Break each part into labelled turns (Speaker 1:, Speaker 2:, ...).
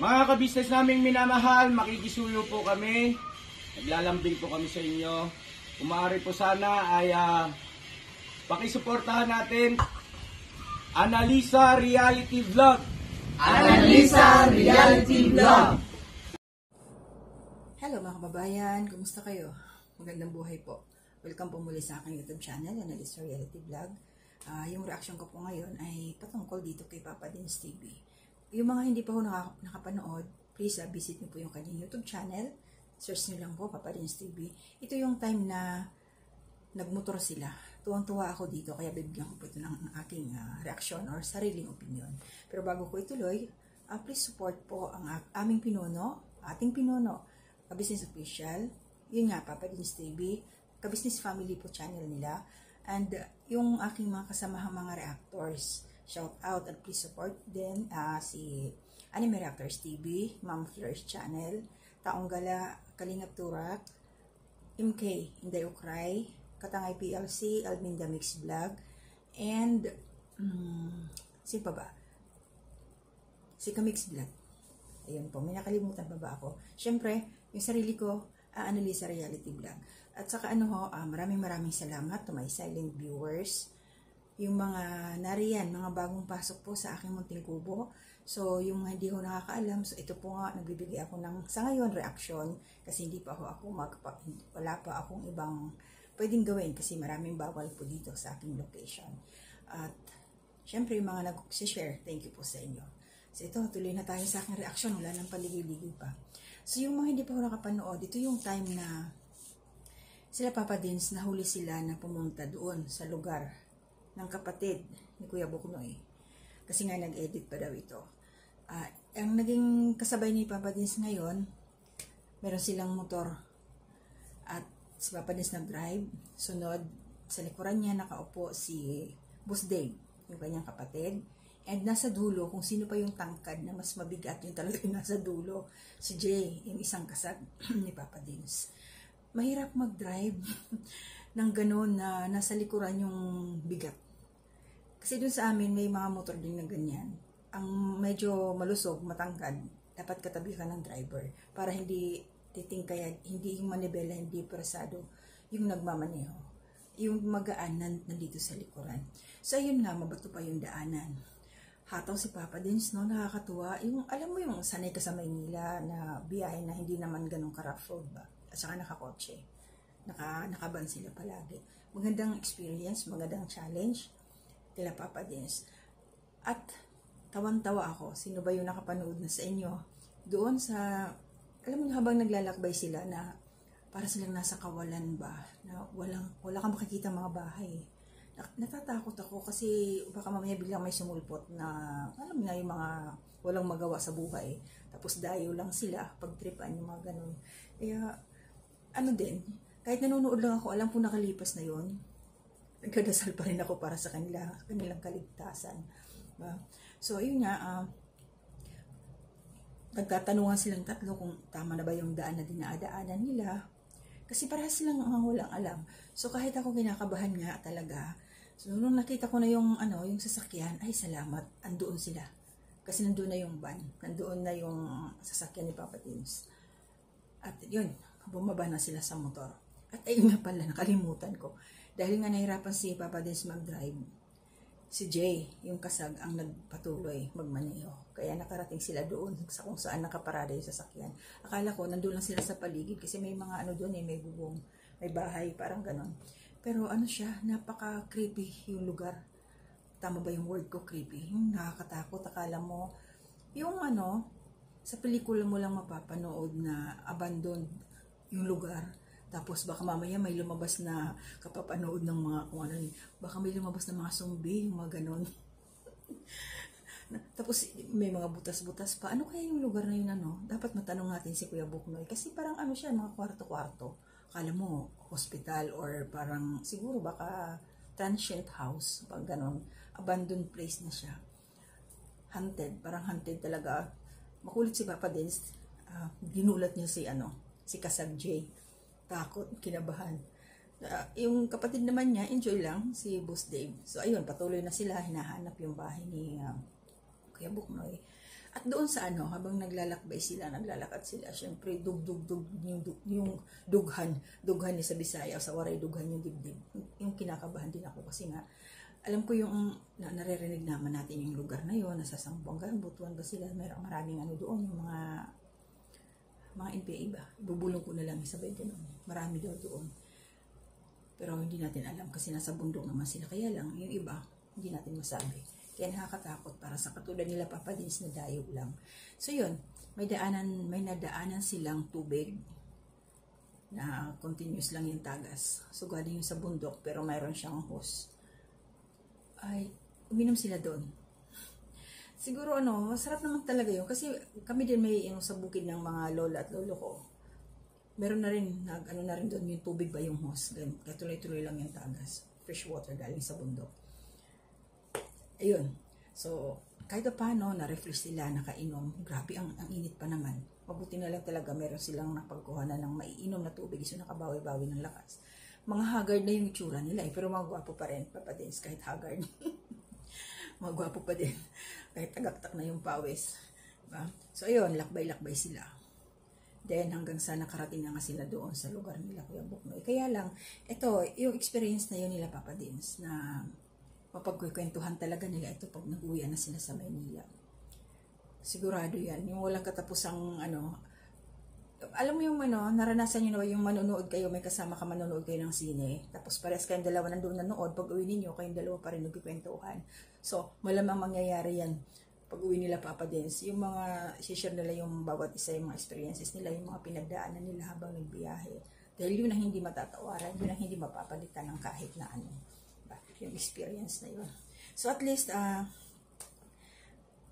Speaker 1: Mga kabisnes naming minamahal, makikisuyo po kami. Naglalambing po kami sa inyo. Kung maaari po sana ay pakisuportahan natin Analisa Reality Vlog.
Speaker 2: Analisa Reality Vlog.
Speaker 3: Hello mga kababayan, kumusta kayo? Magandang buhay po. Welcome po muli sa aking YouTube channel, Analisa Reality Vlog. Yung reaction ko po ngayon ay patungkol dito kay Papa Dins TV. Yung mga hindi pa po nakapanood, please visit niyo po yung kanyang YouTube channel. Search niyo lang po, Papa Dins TV. Ito yung time na nagmotor sila. Tuwang-tuwa ako dito, kaya bibigyan ko po ito ng aking reaksyon or sariling opinion. Pero bago ko ituloy, please support po ang aming pinuno, ating pinuno, Ka-Business Official. Yun nga, Papa Dins TV, Ka-Business Family po channel nila. And yung aking mga kasamahang mga reactors, shout out at please support din si Anime Reactors TV, Ma'am Flores Channel, Taong Gala, Kalingap Turak, MK, Inday Ukray, Katangay PLC, Alminda Mix Vlog, and sino pa ba? Si Kamix Vlog. Ayun po, may nakalimutan pa ba ako? Siyempre, yung sarili ko, Analisa Reality Vlog. At saka maraming salamat to my silent viewers. Yung mga nariyan, mga bagong pasok po sa aking munting kubo. So, yung hindi ko nakakaalam, so ito po nga, nagbibigay ako ng, sa ngayon, reaction. Kasi hindi pa ako wala pa akong ibang pwedeng gawin kasi maraming bawal po dito sa aking location. At, syempre, yung mga nag-share, thank you po sa inyo. So, ito, tuloy na tayo sa aking reaction. Wala nang paligoy-ligoy pa. So, yung mga hindi pa ako nakapanood, ito yung time na sila Papa Dins, nahuli sila na pumunta doon sa lugar ng kapatid ni Kuya Buknoy. Kasi nga nag-edit pa daw ito. Ang naging kasabay ni Papa Dins ngayon, meron silang motor. At si Papa Dins nag-drive. Sunod, sa likuran niya nakaupo si Boss Dave, yung kanyang kapatid. And nasa dulo, kung sino pa yung tangkad na mas mabigat, yung talaga yung nasa dulo, si Jay, yung isang kasag ni Papa Dins. Mahirap mag-drive ng gano'n na nasa likuran yung bigat. Kasi dun sa amin, may mga motor din na ganyan. Ang medyo malusog, matangkad, dapat katabi ka ng driver para hindi titingkayad, hindi yung manibela, hindi presado yung nagmamaneho. Yung magaan nandito sa likuran. So, ayun nga, mabato pa yung daanan. Hataw si Papa Dins, no? Nakakatuwa. Yung, alam mo yung sanay ka sa Maynila na biyahe na hindi naman ganun ka-rough road ba? At saka nakakotse. Nakaban sila palagi. Magandang experience, magandang challenge kila Papa Dins. At tawan-tawa ako. Sino ba yung nakapanood na sa inyo? Doon sa, alam mo habang naglalakbay sila na para silang nasa kawalan ba? Na wala kang makikita mga bahay. Natatakot ako kasi baka mamaya biglang may sumulpot na alam na yung mga walang magawa sa buhay. Tapos dayo lang sila pagtripan yung mga ganun. Kaya kahit nanonood lang ako, alam po nakalipas na yon. Nagdadasal pa rin ako para sa kanilang kaligtasan. Diba? So, ayun nga, nagtatanungan silang tatlo kung tama na ba yung daan na dinadaanan nila. Kasi parehas silang walang alam. So, kahit ako kinakabahan nga talaga, so, nung nakita ko na yung sasakyan, ay salamat, andoon sila. Kasi nandoon na yung van, nandoon na yung sasakyan ni Papa Dins. At yun, bumaba na sila sa motor. At ayun nga pala, nakalimutan ko. Dahil nga nahirapan si Papa Dins mag-drive, si Jay, yung kasag, ang nagpatuloy magmaneho. Kaya nakarating sila doon sa kung saan nakaparada yung sasakyan. Akala ko, nandun lang sila sa paligid kasi may mga doon may bubong, may bahay, parang ganon. Pero siya, napaka-creepy yung lugar. Tama ba yung word ko, creepy? Yung nakakatakot, akala mo, yung sa pelikula mo lang mapapanood na abandoned yung lugar. Tapos baka mamaya may lumabas na kapapanood ng mga baka may lumabas na mga zombie, yung mga ganon. Tapos may mga butas-butas pa. Ano kaya yung lugar na yun Dapat matanong natin si Kuya Buknoy. Kasi parang siya, mga kwarto-kwarto. Kala mo, hospital or parang siguro baka transient house. Pag ganon, abandoned place na siya. Haunted, parang haunted talaga. Makulit si Papa Dins. Ginulat niya si Kasag J. Takot, kinabahan. Yung kapatid naman niya, enjoy lang, si Boss Dave. So, ayun, patuloy na sila, hinahanap yung bahay ni Kuya Buknoy. At doon sa ano, habang naglalakbay sila, naglalakad sila, syempre dug-dug-dug yung dughan ni sa Bisaya, sa Waray dughan yung dibdib. Yung kinakabahan din ako kasi nga, alam ko yung naririnig naman natin yung lugar na yun, nasa Sambuanga, Butuan ba sila, maraming ano doon, yung mga NPA ba, ibubulong ko na lang sabay ganun, marami daw doon. Pero hindi natin alam kasi nasa bundok naman sila, kaya lang yung iba, hindi natin masabi. Kaya nakakatakot para sa katulad nila Papa Dins na dayo lang. So yun, may nadaanan silang tubig na continuous lang yung tagas. So galing yung sa bundok pero mayroon siyang hose. Ay, uminom sila doon. Siguro masarap naman talaga yun. Kasi kami din may sa bukid ng mga lola at lolo ko. Meron na rin, na rin doon yung tubig ba yung hose. Kaya tuloy-tuloy lang yung tagas. Fresh water galing sa bundok. Ayun. So, kahit paano, na-refresh sila, nakainom. Grabe, ang init pa naman. Mabuti na lang talaga, meron silang napagkuhanan ng maiinom na tubig. So, nakabawi-bawi ng lakas. Mga haggard na yung itsura nila pero mga gwapo pa rin, Papa Dins, kahit haggard. Mga gwapo pa din. Kahit tagaktak na yung pawis. Diba? So, ayun, lakbay-lakbay sila. Then, hanggang sa nakarating na nga sila doon sa lugar nila, Kuya Buknoy. Kaya lang, ito, yung experience na yun nila, Papa Dins, na mapagkukwentuhan talaga nila ito pag nag-uwi na sila sa Maynila. Sigurado yan. Yung walang katapusang alam mo yung naranasan nyo na yung manonood kayo, may kasama ka manonood kayo ng sine, tapos parehas kayong dalawa nandun nanood, pag uwi ninyo, kayong dalawa pa rin nagkikwentuhan. So, malamang mangyayari yan pag uwi nila Papa Dins. Yung mga, share nila yung bawat isa, yung mga experiences nila, yung mga pinagdaanan nila habang nagbiyahe. Dahil yun ang hindi matatawaran, yun ang hindi mapapalitan ng kahit na yung experience na yun. So at least,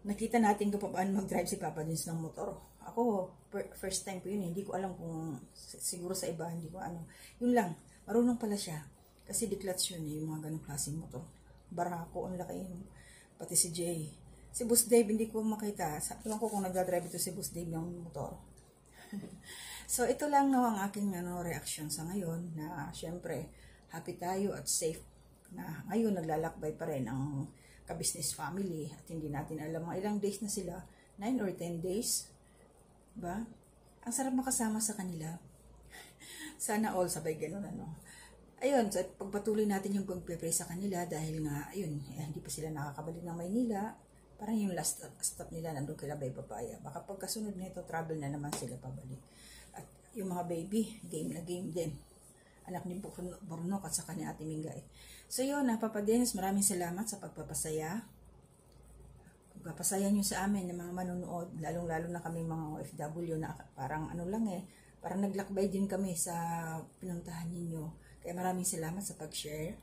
Speaker 3: nakita natin kung paano mag-drive si Papa Dins ng motor. Ako, first time ko yun, hindi ko alam kung, siguro sa iba, hindi ko Yun lang, marunong pala siya. Kasi di-clutch yun, yung mga ganong klaseng motor. Barako, ang laki yun. Pati si Jay. Si Boss Dave, hindi ko makita. Sabi ko kung nag-drive ito si Boss Dave ng motor. So, ito lang ang aking reaction sa ngayon na, syempre, happy tayo at safe na ngayon naglalakbay pa rin ang ka-business family at hindi natin alam mga ilang days na sila, 9 or 10 days, ba? Ang sarap makasama sa kanila. Sana all sabay ganun Ayun, so pagpatuloy natin yung pag-pray sa kanila dahil nga, ayun, hindi pa sila nakakabalik ng Maynila. Parang yung last stop nila nandun kila Bay Papaya. Baka pagkasunod nito, travel na naman sila pabalik. At yung mga baby, game na game din. Anak ni Bornok at saka ni Ate Mingay. So yun, Papa Dins, maraming salamat sa pagpapasaya. Pagpapasaya nyo sa amin ng mga manonood, lalong-lalo na kami mga OFW na parang parang naglakbay din kami sa pinuntahan ninyo. Kaya maraming salamat sa pag-share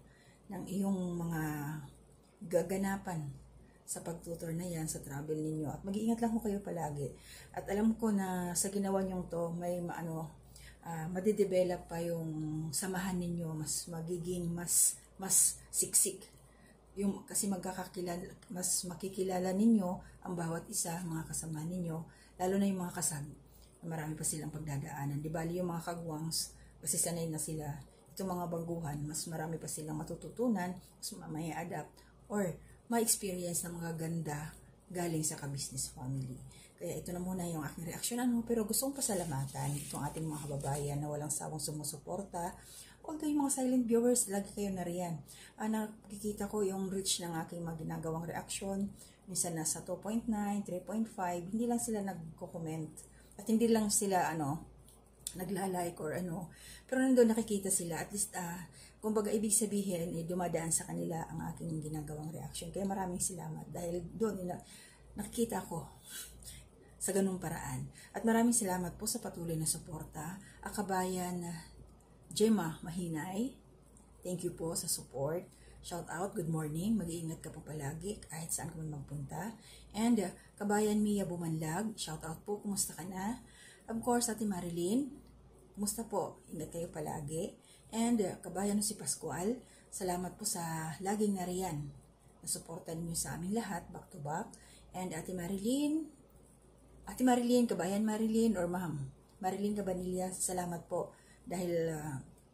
Speaker 3: ng iyong mga gaganapan sa pagtutor na yan sa travel ninyo. At mag-iingat lang ko kayo palagi. At alam ko na sa ginawa nyo to, may madidevelop pa yung samahan ninyo, mas magiging mas siksik. Kasi mas makikilala ninyo ang bawat isa, mga kasama ninyo, lalo na yung mga kasag. Marami pa silang pagdadaanan. Di bali yung mga kagwangs, kasi sanay na sila. Itong mga baguhan, mas marami pa silang matututunan, mas may adapt, or ma-experience na mga ganda galing sa ka-business family. Kaya ito na muna yung aking reaksyon. Pero gusto kong pasalamatan itong ating mga kababayan na walang sawang sumusuporta. Although yung mga silent viewers, lagi kayo na riyan. Nakikita ko yung reach ng aking mga ginagawang reaksyon. Minsan nasa 2.9, 3.5. Hindi lang sila nagko-comment. At hindi lang sila nagla-like or Pero nandun nakikita sila. At least, kumbaga ibig sabihin, dumadaan sa kanila ang aking ginagawang reaksyon. Kaya maraming salamat. Dahil doon, nakikita ko sa ganung paraan. At maraming salamat po sa patuloy na suporta. Kabayan Gemma Mahinay, thank you po sa support. Shout out, good morning. Mag-iingat ka po palagi kahit saan ka man magpunta. And Kabayan Mia Bumanlag, shout out po, kumusta ka na? Of course, Ate Marilyn, kumusta po? Ingat kayo palagi. And Kabayan si Pascual, salamat po sa laging nariyan. Nasuportan niyo sa aming lahat, back to back. And Ate Marilyn, Kabayan Marilyn, or Ma'am Marilyn Cabanilla, salamat po dahil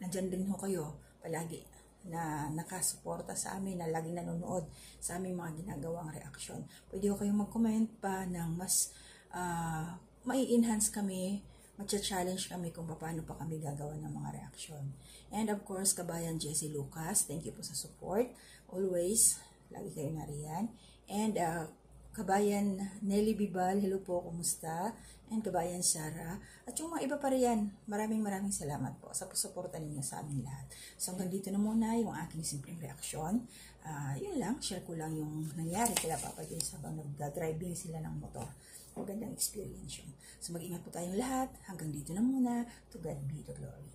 Speaker 3: nandyan din ho kayo palagi na nakasuporta sa amin, na laging nanonood sa aming mga ginagawang reaction. Pwede ko kayong mag-comment pa ng mas mai-enhance kami, matcha-challenge kami kung paano pa kami gagawa ng mga reaction. And of course, Kabayan Jessie Lucas, thank you po sa support. Always, lagi kayo nariyan. And Kabayan Nelly Bibal, hello po, kumusta? And Kabayan Sara. At yung mga iba pa riyan, maraming salamat po sa suporta ninyo sa aming lahat. So hanggang dito na muna yung aking simpleng reaksyon. Yun lang, share ko lang yung nangyari kila Papa Dins habang nag-driving sila ng motor. Magandang experience yun. So mag-ingat po tayong lahat. Hanggang dito na muna. To God be the glory.